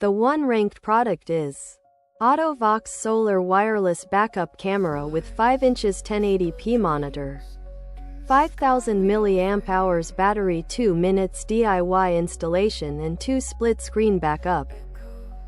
The one ranked product is AUTO-VOX Solar Wireless Backup Camera with 5 inches 1080p monitor. 5000 mAh battery, 2 minutes DIY installation and 2 split-screen backup.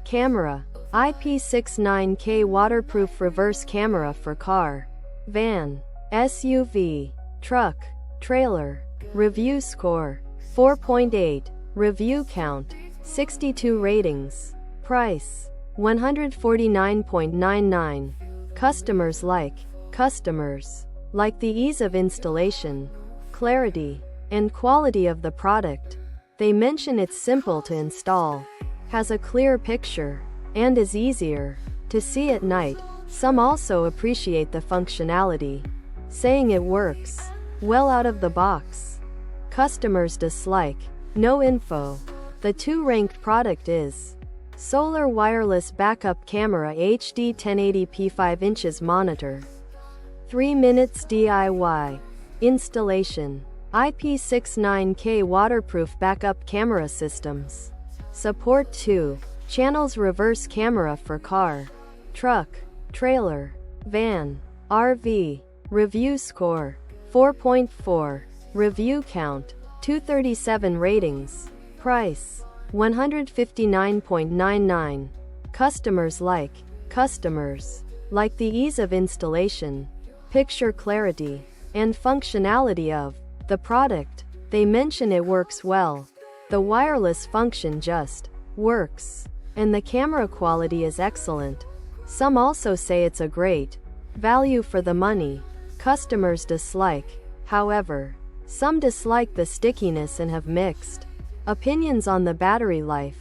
Camera. IP69K waterproof reverse camera for car, van, SUV, truck, trailer. Review score 4.8. Review count 62 ratings. Price $149.99. Customers like the ease of installation, clarity, and quality of the product. They mention it's simple to install, has a clear picture, and is easier to see at night. Some also appreciate the functionality, saying it works well out of the box. Customers dislike no info. The two ranked product is Solar Wireless Backup Camera HD 1080p 5 inches monitor. 3 minutes DIY. Installation. IP69K waterproof backup camera systems. Support 2 channels reverse camera for car, truck, trailer, van, RV. Review score 4.4. Review count 237 ratings. Price $159.99. Customers like the ease of installation, picture clarity, and functionality of the product. They mention it works well. The wireless function just works, and the camera quality is excellent. Some also say it's a great value for the money. Customers dislike, however, some dislike the stickiness and have mixed opinions on the battery life.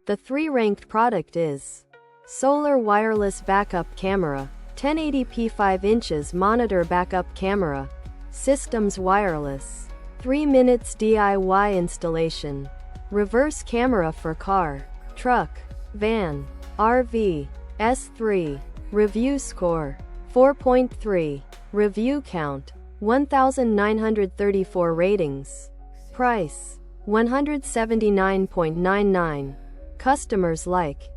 The 3 ranked product is Solar Wireless Backup Camera 1080p 5 inches monitor backup camera. Systems wireless. 3 minutes DIY installation. Reverse camera for car, truck, van, RV. S3. Review score 4.3. Review count 1934 ratings. Price $179.99. Customers like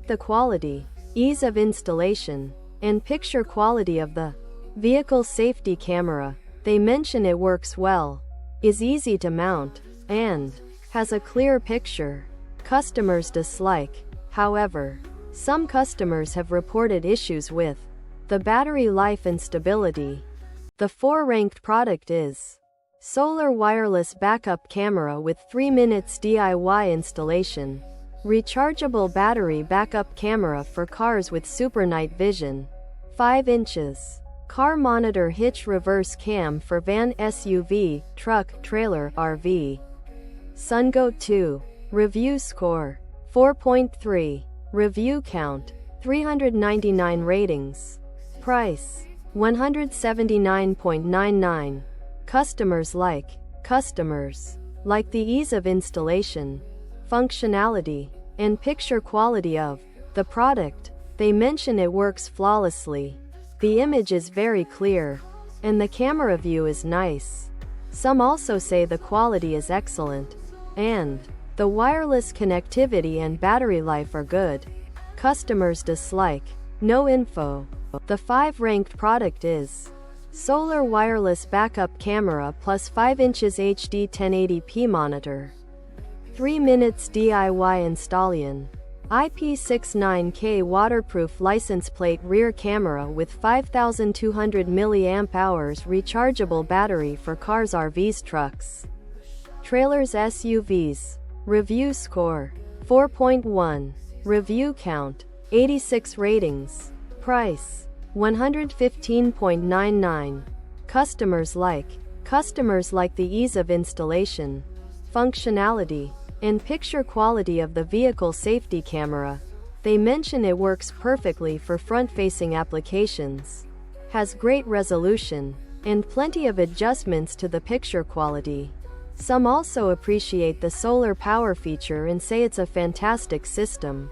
the quality, ease of installation, and picture quality of the vehicle safety camera. They mention it works well, is easy to mount, and has a clear picture. Customers dislike, however, some customers have reported issues with the battery life and stability. The 4 ranked product is Solar Wireless Backup Camera with 3 minutes DIY installation. Rechargeable battery backup camera for cars with super night vision. 5 inches. Car monitor hitch reverse cam for van, SUV, truck, trailer, RV. Sungo 2. Review score 4.3. Review count 399 ratings. Price $179.99. Customers like the ease of installation, functionality, and picture quality of the product. They mention it works flawlessly. The image is very clear, and the camera view is nice. Some also say the quality is excellent, and the wireless connectivity and battery life are good. Customers dislike no info. The 5 ranked product is Solar Wireless Backup Camera plus 5 inches HD 1080p monitor. 3 minutes DIY installation. IP69K waterproof license plate rear camera with 5200 mAh rechargeable battery for cars, RVs, trucks, trailers, SUVs. Review score 4.1. Review count 86 ratings. Price $115.99. Customers like the ease of installation, functionality, and picture quality of the vehicle safety camera. They mention it works perfectly for front-facing applications, has great resolution, and plenty of adjustments to the picture quality. Some also appreciate the solar power feature and say it's a fantastic system.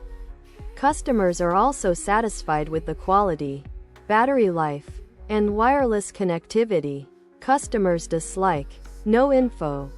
Customers are also satisfied with the quality, battery life, and wireless connectivity. Customers dislike no info.